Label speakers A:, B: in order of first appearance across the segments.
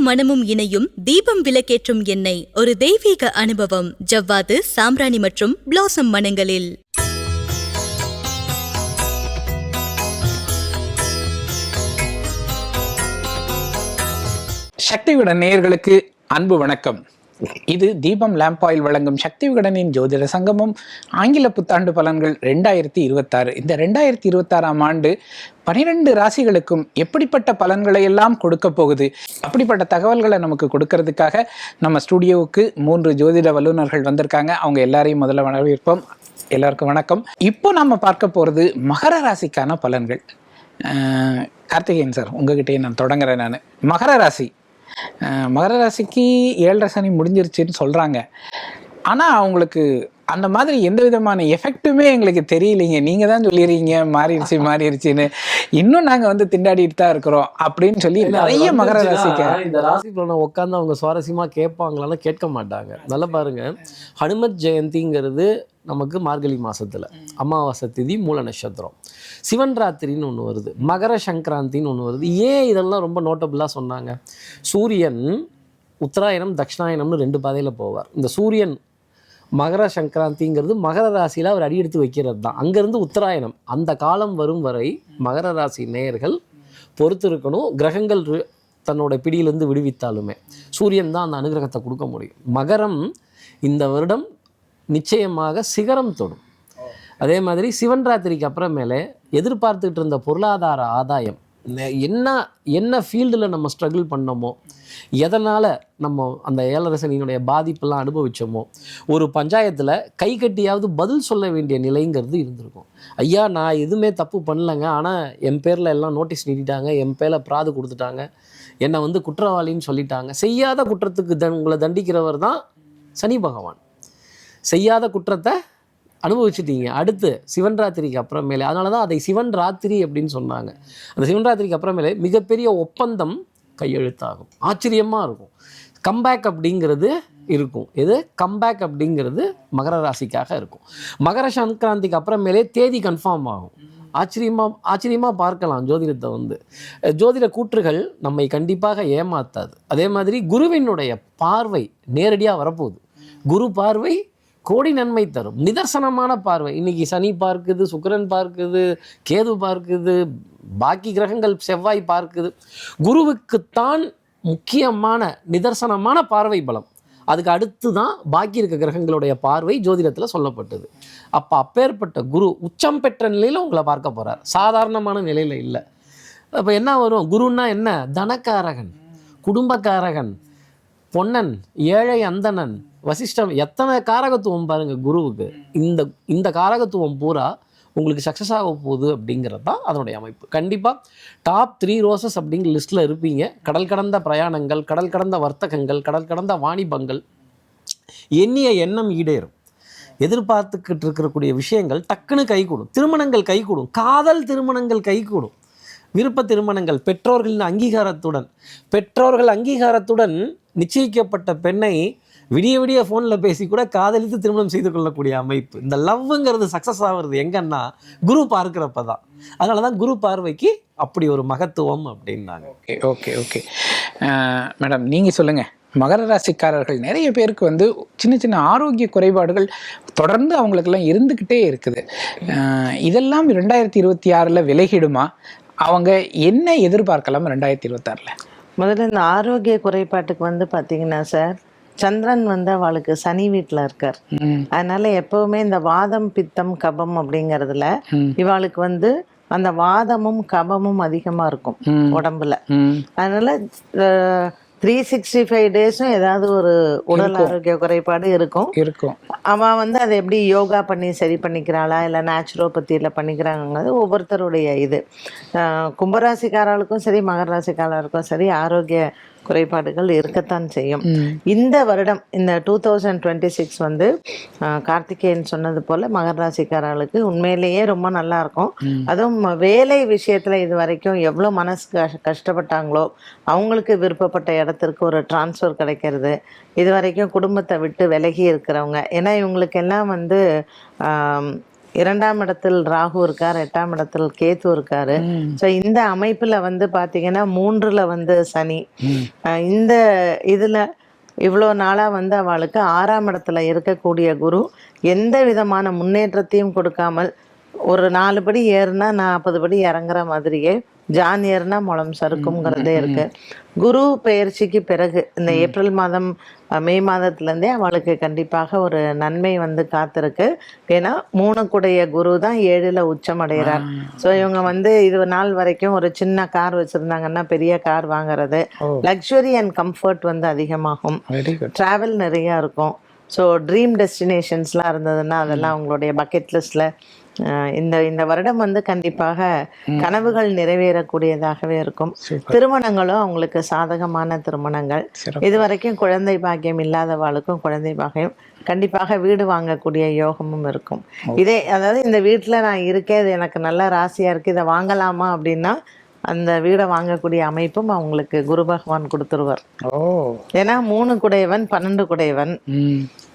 A: மணமும் இணையும் தீபம் விளக்கேற்றும் எண்ணெய் ஒரு தெய்வீக அனுபவம். ஜவ்வாது, சாம்பிராணி மற்றும் பிளாசம் மணங்களில்.
B: சக்தி விகடன் நேயர்களுக்கு அன்பு வணக்கம். இது தீபம் லேம்ப் ஆயில் வழங்கும் சக்தி விகடனின் ஜோதிட சங்கமம் ஆங்கில புத்தாண்டு பலன்கள் 2026. இந்த 2026ஆம் ஆண்டு 12 ராசிகளுக்கும் எப்படிப்பட்ட பலன்களை எல்லாம் கொடுக்க போகுது, அப்படிப்பட்ட தகவல்களை நமக்கு கொடுக்கறதுக்காக நம்ம ஸ்டுடியோவுக்கு 3 ஜோதிட வல்லுநர்கள் வந்திருக்காங்க. அவங்க எல்லாரையும் முதல்ல வரவேற்போம். எல்லாருக்கும் வணக்கம். இப்போ நம்ம பார்க்க போறது மகர ராசிக்கான பலன்கள். கார்த்திகேயன் சார், உங்ககிட்டயே நான் தொடங்குறேன். நான் மகர ராசிக்கு 7.5 சனி முடிஞ்சிருச்சுன்னு சொல்றாங்க. ஆனா அவங்களுக்கு அந்த மாதிரி எந்த விதமான எஃபெக்ட்டுமே எங்களுக்கு தெரியலைங்க. நீங்க தான் சொல்லிடுறீங்க மாறிடுச்சுன்னு. இன்னும் நாங்க திண்டாடிட்டு தான் இருக்கிறோம் அப்படின்னு சொல்லி நிறைய மகர ராசிக்கு
C: இந்த ராசி பலனை உட்காந்து அவங்க சுவாரஸ்யமா கேட்பாங்களான்னு கேட்க மாட்டாங்க. நல்லா பாருங்க, ஹனுமத் ஜெயந்திங்கிறது நமக்கு மார்கழி மாசத்துல அமாவாசை திதி மூல நட்சத்திரம். சிவன் ராத்திரின்னு ஒன்று வருது, மகர சங்கராந்தின்னு ஒன்று வருது. ஏன் இதெல்லாம் ரொம்ப நோட்டபுளாக சொன்னாங்க? சூரியன் உத்தராயணம் தட்சிணாயணம்னு 2 பாதையில் போவார். இந்த சூரியன் மகர சங்கராந்திங்கிறது மகர ராசியில் அவர் அடியெடுத்து வைக்கிறது தான். அங்கேருந்து உத்தராயணம் அந்த காலம் வரும் வரை மகர ராசி நேயர்கள் பொறுத்து இருக்கணும். கிரகங்கள் தன்னோட பிடியிலேருந்து விடுவித்தாலுமே சூரியன் தான் அந்த அனுகிரகத்தை கொடுக்க முடியும். மகரம் இந்த வருடம் நிச்சயமாக சிகரம் தொடும். அதே மாதிரி சிவன் ராத்திரிக்கு அப்புறமேலே எதிர்பார்த்துக்கிட்டு இருந்த பொருளாதார ஆதாயம், என்ன ஃபீல்டில் நம்ம ஸ்ட்ரகிள் பண்ணோமோ, எதனால் நம்ம அந்த 7.5 சனியினுடைய பாதிப்பெல்லாம் அனுபவித்தோமோ, ஒரு பஞ்சாயத்தில் கை கட்டியாவது பதில் சொல்ல வேண்டிய நிலைங்கிறது இருந்திருக்கும். ஐயா, நான் எதுவுமே தப்பு பண்ணலைங்க, ஆனால் என் பேரில் எல்லாம் நோட்டீஸ் நீட்டிட்டாங்க, என் பேரில் பிராது கொடுத்துட்டாங்க, என்னை குற்றவாளின்னு சொல்லிட்டாங்க. செய்யாத குற்றத்துக்கு உங்களை தண்டிக்கிறவர் தான் சனி பகவான். செய்யாத குற்றத்தை அனுபவிச்சுட்டீங்க. அடுத்து சிவன் ராத்திரிக்கு அப்புறமேலே, அதனால தான் அதை சிவன் ராத்திரி அப்படின்னு சொன்னாங்க. அந்த சிவன் ராத்திரிக்கு அப்புறமேலே மிகப்பெரிய ஒப்பந்தம் கையெழுத்தாகும். ஆச்சரியமாக இருக்கும். கம்பேக் அப்படிங்கிறது இருக்கும். கம்பேக் அப்படிங்கிறது மகர ராசிக்காக இருக்கும். மகர சங்கராந்திக்கு அப்புறமேலே தேதி கன்ஃபார்ம் ஆகும். ஆச்சரியமாக பார்க்கலாம் ஜோதிடத்தை. ஜோதிட கூற்றுகள் நம்மை கண்டிப்பாக ஏமாத்தாது. அதே மாதிரி குருவினுடைய பார்வை நேரடியாக வரப்போகுது. குரு பார்வை கோடி நன்மை தரும். நிதர்சனமான பார்வை. இன்னைக்கு சனி பார்க்குது, சுக்கிரன் பார்க்குது, கேது பார்க்குது, பாக்கி கிரகங்கள் செவ்வாய் பார்க்குது. குருவுக்குத்தான் முக்கியமான நிதர்சனமான பார்வை பலம். அதுக்கு அடுத்து தான் பாக்கி இருக்க கிரகங்களுடைய பார்வை ஜோதிடத்தில் சொல்லப்பட்டது. அப்பேற்பட்ட குரு உச்சம் பெற்ற நிலையில் உங்களை பார்க்க போகிறார். சாதாரணமான நிலையில் இல்லை. அப்போ என்ன வரும்? குருன்னா என்ன? தனக்காரகன், குடும்பக்காரகன், பொன்னன், ஏழை அந்தணன், வசிஷ்டம், எத்தனை காரகத்துவம் பாருங்க குருவுக்கு. இந்த காரகத்துவம் பூரா உங்களுக்கு சக்ஸஸ் ஆக போகுது அப்படிங்கிறது தான் அதனுடைய அமைப்பு. கண்டிப்பாக டாப் 3 ரோசஸ் அப்படிங்கிற லிஸ்ட்டில் இருப்பீங்க. கடல் கடந்த பிரயாணங்கள், கடல் கடந்த வர்த்தகங்கள், கடல் கடந்த வாணிபங்கள், எண்ணிய எண்ணம் ஈடேறும். எதிர்பார்த்துக்கிட்டு இருக்கக்கூடிய விஷயங்கள் டக்குன்னு கைகூடும். திருமணங்கள் கைகூடும். காதல் திருமணங்கள் கைகூடும். விருப்ப திருமணங்கள் பெற்றோர்கள் அங்கீகாரத்துடன் நிச்சயிக்கப்பட்ட பெண்ணை விடிய ஃபோனில் பேசி கூட காதலித்து திருமணம் செய்து கொள்ளக்கூடிய அமைப்பு. இந்த லவ்ங்கிறது சக்ஸஸ் ஆகிறது எங்கன்னா குரு பார்க்குறப்ப தான். அதனால தான் குரு பார்வைக்கு அப்படி ஒரு மகத்துவம் அப்படின்னாங்க.
B: ஓகே மேடம், நீங்கள் சொல்லுங்கள். மகர ராசிக்காரர்கள் நிறைய பேருக்கு சின்ன ஆரோக்கிய குறைபாடுகள் தொடர்ந்து அவங்களுக்கெல்லாம் இருந்துக்கிட்டே இருக்குது. இதெல்லாம் 2026 விலகிடுமா? அவங்க என்ன எதிர்பார்க்கலாம் 2026?
D: முதல்ல இந்த ஆரோக்கிய குறைபாட்டுக்கு பார்த்தீங்கன்னா சார், சந்திரன் அவளுக்கு சனி வீட்டில் இருக்கார். அதனால எப்பவுமே இந்த வாதம் பித்தம் கபம் அப்படிங்கிறதுல இவாளுக்கு அந்த வாதமும் கபமும் அதிகமா இருக்கும் உடம்புல. அதனால 365 டேஸும் ஏதாவது ஒரு உடல் ஆரோக்கிய குறைபாடு இருக்கும். அவன் அதை எப்படி யோகா பண்ணி சரி பண்ணிக்கிறாளா இல்லை நேச்சுரோபதியில் பண்ணிக்கிறாங்கிறது ஒவ்வொருத்தருடைய இது. கும்பராசிக்காரர்களுக்கும் சரி மகர ராசிக்காரர்களுக்கும் சரி ஆரோக்கிய குறைபாடுகள் இருக்கத்தான் செய்யும். இந்த வருடம் இந்த 2026 கார்த்திகேயன் சொன்னது போல மகர ராசிக்காரர்களுக்கு உண்மையிலேயே ரொம்ப நல்லா இருக்கும். அதுவும் வேலை விஷயத்துல இது வரைக்கும் எவ்வளோ மனசு கஷ்டப்பட்டாங்களோ அவங்களுக்கு விருப்பப்பட்ட இடத்திற்கு ஒரு டிரான்ஸ்ஃபர் கிடைக்கிறது. இது வரைக்கும் குடும்பத்தை விட்டு விலகி இருக்கிறவங்க, ஏன்னா இவங்களுக்கெல்லாம் 2ஆம் இடத்தில் ராகு இருக்கார், 8ஆம் இடத்தில் கேது இருக்காரு. ஸோ இந்த அமைப்புல வந்து பாத்தீங்கன்னா 3ல வந்து சனி. இந்த இதுல இவ்வளோ நாளாக வந்து அவளுக்கு 6ஆம் இடத்துல இருக்கக்கூடிய குரு எந்த விதமான முன்னேற்றத்தையும் கொடுக்காமல் ஒரு 4 படி ஏறுனா 40 படி இறங்குற மாதிரியே ஜான் ஏறுனா முளம் சறுக்குங்கிறதே இருக்கு. குரு பெயர்ச்சிக்கு பிறகு இந்த ஏப்ரல் மாதம் மே மாதத்துலேருந்தே அவளுக்கு கண்டிப்பாக ஒரு நன்மை வந்து காத்திருக்கு. ஏன்னா 3 குரு தான் 7ல் உச்சம் அடைகிறார். ஸோ இவங்க வந்து இது நாள் வரைக்கும் ஒரு சின்ன கார் வச்சுருந்தாங்கன்னா பெரிய கார் வாங்குறது, லக்ஸுரி அண்ட் கம்ஃபர்ட் வந்து அதிகமாகும், ட்ராவல் நிறையா இருக்கும். ஸோ ட்ரீம் டெஸ்டினேஷன்ஸ்லாம் இருந்ததுன்னா அதெல்லாம் அவங்களுடைய பக்கெட் லிஸ்ட்டில் இந்த வருடம் வந்து கண்டிப்பாக கனவுகள் நிறைவேறக்கூடியதாகவே இருக்கும். திருமணங்களும் அவங்களுக்கு சாதகமான திருமணங்கள். இதுவரைக்கும் குழந்தை பாக்கியம் இல்லாதவாளுக்கும் குழந்தை பாக்கியம், கண்டிப்பாக வீடு வாங்கக்கூடிய யோகமும் இருக்கும். அதாவது இந்த வீட்டில் நான் இருக்கேன், இது எனக்கு நல்ல ராசியாக இருக்குது, இதை வாங்கலாமா அப்படின்னா அந்த வீடை வாங்கக்கூடிய அமைப்பும் அவங்களுக்கு குரு பகவான் கொடுத்துருவார். ஏன்னா 3 குடையவன் 12 குடையவன்.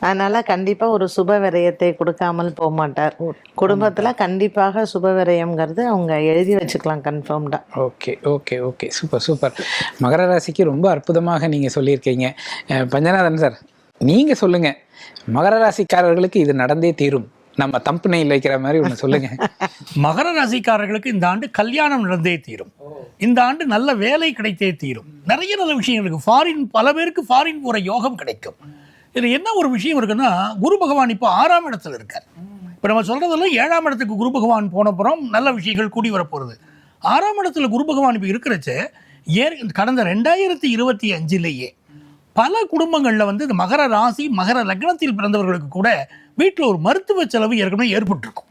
D: அதனால கண்டிப்பா ஒரு சுப விரயத்தை கொடுக்காமல் போக மாட்டார். குடும்பத்துல கண்டிப்பாக சுப விரயம்ங்கிறது அவங்க எழுதி வச்சுக்கலாம் கன்ஃபார்ம்டா.
B: Okay okay okay, super super. மகர ராசிக்கு ரொம்ப அற்புதமாக நீங்க சொல்லியிருக்கீங்க. பஞ்சநாதன் சார், நீங்க சொல்லுங்க, மகர ராசிக்காரர்களுக்கு இது நடந்தே தீரும், நம்ம தம்புனையில் வைக்கிற மாதிரி ஒன்று சொல்லுங்க.
E: மகர ராசிக்காரர்களுக்கு இந்த ஆண்டு கல்யாணம் நடந்தே தீரும், இந்த ஆண்டு நல்ல வேலை கிடைத்தே தீரும், நிறைய நல்ல விஷயங்கள் இருக்கு. பல பேருக்கு ஃபாரின் போகிற யோகம் கிடைக்கும். இதில் என்ன ஒரு விஷயம் இருக்குன்னா, குரு பகவான் இப்போ 6ஆம் இடத்துல இருக்கார். இப்போ நம்ம சொல்றதெல்லாம் 7ஆம் இடத்துக்கு குரு பகவான் போனப்புறம் நல்ல விஷயங்கள் கூடி வரப்போகிறது. 6ஆம் இடத்துல குரு பகவான் இப்போ இருக்கிறச்ச கடந்த 2025லேயே பல குடும்பங்களில் வந்து இந்த மகர ராசி மகர லக்னத்தில் பிறந்தவர்களுக்கு கூட வீட்டில் ஒரு மருத்துவ செலவு ஏற்கனவே ஏற்பட்டிருக்கும்.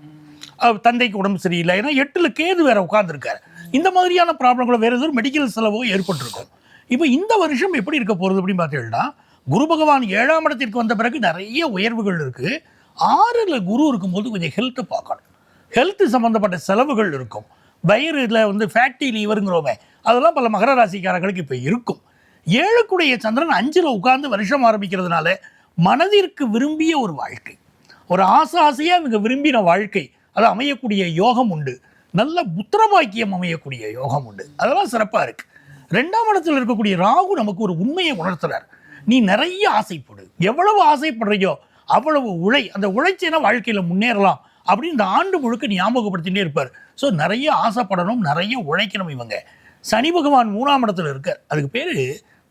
E: தந்தைக்கு உடம்பு சரியில்லை, ஏன்னா 8ல் கேது வேற உட்கார்ந்துருக்காரு, இந்த மாதிரியான ப்ராப்ளங்களோ வேற ஏதோ மெடிக்கல் செலவோ ஏற்பட்டிருக்கும். இப்போ இந்த வருஷம் எப்படி இருக்க போகிறது அப்படின்னு பார்த்தீங்கன்னா, குரு பகவான் 7ஆம் இடத்திற்கு வந்த பிறகு நிறைய உயர்வுகள் இருக்கு. 6ல் குரு இருக்கும்போது கொஞ்சம் ஹெல்த்தை பார்க்கணும், ஹெல்த் சம்மந்தப்பட்ட செலவுகள் இருக்கும். வயிறுல வந்து ஃபேட்டி லீவருங்கிறோமே, அதெல்லாம் பல மகர ராசிக்காரங்களுக்கு இப்போ இருக்கும். 7க்குடைய சந்திரன் 5ல் உட்கார்ந்து வருஷம் ஆரம்பிக்கிறதுனால மனதிற்கு விரும்பிய ஒரு வாழ்க்கை, ஒரு ஆசையாக இவங்க விரும்பின வாழ்க்கை அது அமையக்கூடிய யோகம் உண்டு. நல்ல புத்திரபாக்கியம் அமையக்கூடிய யோகம் உண்டு. அதெல்லாம் சிறப்பாக இருக்கு. 2ஆம் இடத்துல இருக்கக்கூடிய ராகு நமக்கு ஒரு உண்மையை உணர்த்துறார். நீ நிறைய ஆசைப்படு, எவ்வளவு ஆசைப்படுறியோ அவ்வளவு அந்த உழைச்சேனா வாழ்க்கையில் முன்னேறலாம் அப்படின்னு இந்த ஆண்டு முழுக்க ஞாபகப்படுத்திகிட்டே இருப்பார். ஸோ நிறைய ஆசைப்படணும், நிறைய உழைக்கணும். இவங்க சனி பகவான் 3ஆம் இடத்துல இருக்கார். அதுக்கு பேர்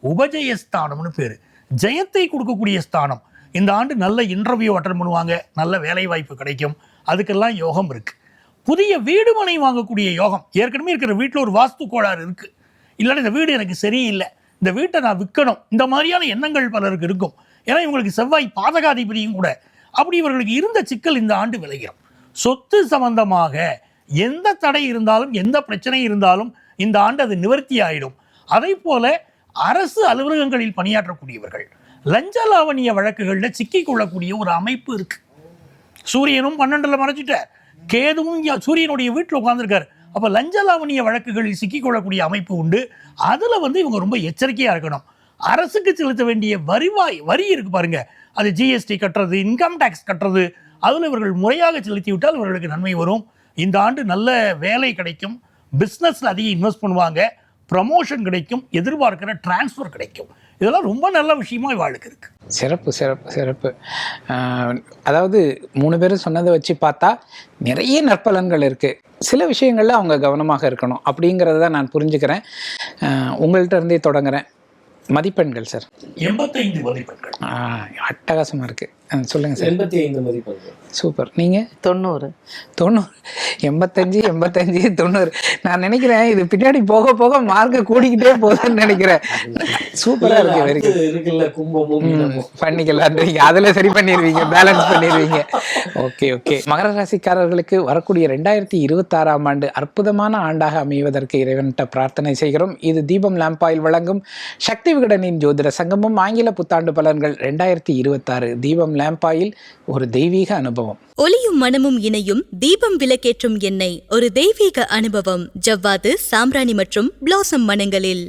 E: உபஜயஸ்தானம்னு பேர், ஜெயத்தை கொடுக்கக்கூடிய ஸ்தானம். இந்த ஆண்டு நல்ல இன்டர்வியூ அட்டன் பண்ணுவாங்க, நல்ல வேலை வாய்ப்பு கிடைக்கும், அதுக்கெல்லாம் யோகம் இருக்கு. புதிய வீடு மனை வாங்கக்கூடிய யோகம். ஏற்கனவே இருக்கிற வீட்டில் ஒரு வாஸ்து கோளாறு இருக்கு, இல்லைன்னா இந்த வீடு எனக்கு சரியில்லை, இந்த வீட்டை நான் விற்கணும், இந்த மாதிரியான எண்ணங்கள் பலருக்கு இருக்கும். ஏன்னா இவங்களுக்கு செவ்வாய் பாதகாதிபதியும் கூட. அப்படி இவர்களுக்கு இருந்த சிக்கல் இந்த ஆண்டு விளைகிறோம். சொத்து சம்பந்தமாக எந்த தடை இருந்தாலும் எந்த பிரச்சனை இருந்தாலும் இந்த ஆண்டு அது நிவர்த்தி ஆயிடும். அதே போல அரசு அலுவலகங்களில் பணியாற்றக்கூடியவர்கள் லஞ்ச லாவணிய வழக்குகளில் சிக்கிக்கொள்ளக்கூடிய ஒரு அமைப்பு இருக்கு. சூரியனும் 12ல் மறைச்சிட்டார், கேதுவும் சூரியனுடைய வீட்டில் உட்கார்ந்துருக்காரு. அப்போ லஞ்ச லாவணிய வழக்குகளில் சிக்கிக்கொள்ளக்கூடிய அமைப்பு உண்டு. அதில் வந்து இவங்க ரொம்ப எச்சரிக்கையாக இருக்கணும். அரசுக்கு செலுத்த வேண்டிய வரி இருக்கு பாருங்க, அது ஜிஎஸ்டி கட்டுறது, இன்கம் டேக்ஸ் கட்டுறது, அதில் இவர்கள் முறையாக செலுத்தி விட்டால் இவர்களுக்கு நன்மை வரும். இந்த ஆண்டு நல்ல வேலை கிடைக்கும், பிஸ்னஸில் அதிக இன்வெஸ்ட் பண்ணுவாங்க, ப்ரமோஷன் கிடைக்கும், எதிர்பார்க்கிற டிரான்ஸ்ஃபர் கிடைக்கும். இதெல்லாம் ரொம்ப நல்ல விஷயமா இவாளுக்கு இருக்கு.
B: சிறப்பு சிறப்பு சிறப்பு. அதாவது 3 பேரும் சொன்னதை வச்சு பார்த்தா நிறைய நற்பலன்கள் இருக்குது. சில விஷயங்கள்ல அவங்க கவனமாக இருக்கணும் அப்படிங்கிறத நான் புரிஞ்சுக்கிறேன். உங்கள்கிட்ட இருந்தே தொடங்குறேன். மதிப்பெண்கள் சார்?
E: 85 மதிப்பெண்கள்.
B: அட்டகாசமாக இருக்குது, சொல்லுங்கள் சார்.
C: 85 மதிப்பெண்கள்.
B: சூப்பர். நீங்கள்?
D: 90.
B: 85 85 90. நான் நினைக்கிறேன் இது பின்னாடி போக போக மார்க் கூடிக்கிட்டே போகுதுன்னு நினைக்கிறேன். சூப்பரா இருக்கு. Very good. இருக்குல்ல கும்பமும் பண்ணிக்கலாம், அதுல சரி பண்ணிடுவீங்க, பேலன்ஸ் பண்ணிடுவீங்க. Okay okay. மகர ராசிக்காரர்களுக்கு வரக்கூடிய 2026ஆம் ஆண்டு அற்புதமான ஆண்டாக அமைவதற்கு இறைவன்கிட்ட பிரார்த்தனை செய்கிறோம். இது தீபம் லேம்ப் ஆயில் வழங்கும் சக்தி விகடனின் ஜோதிட சங்கமும் ஆங்கில புத்தாண்டு பலன்கள் 2026. தீபம் லேம்ப் ஆயில் ஒரு தெய்வீக அனுபவம்.
A: ஒளியும் மனமும் இணையும் தீபம் விளக்கேற்றும் எண்ணெய் ஒரு தெய்வீக அனுபவம். ஜவ்வாது, சாம்பிராணி மற்றும் பிளாசம் மனங்களில்.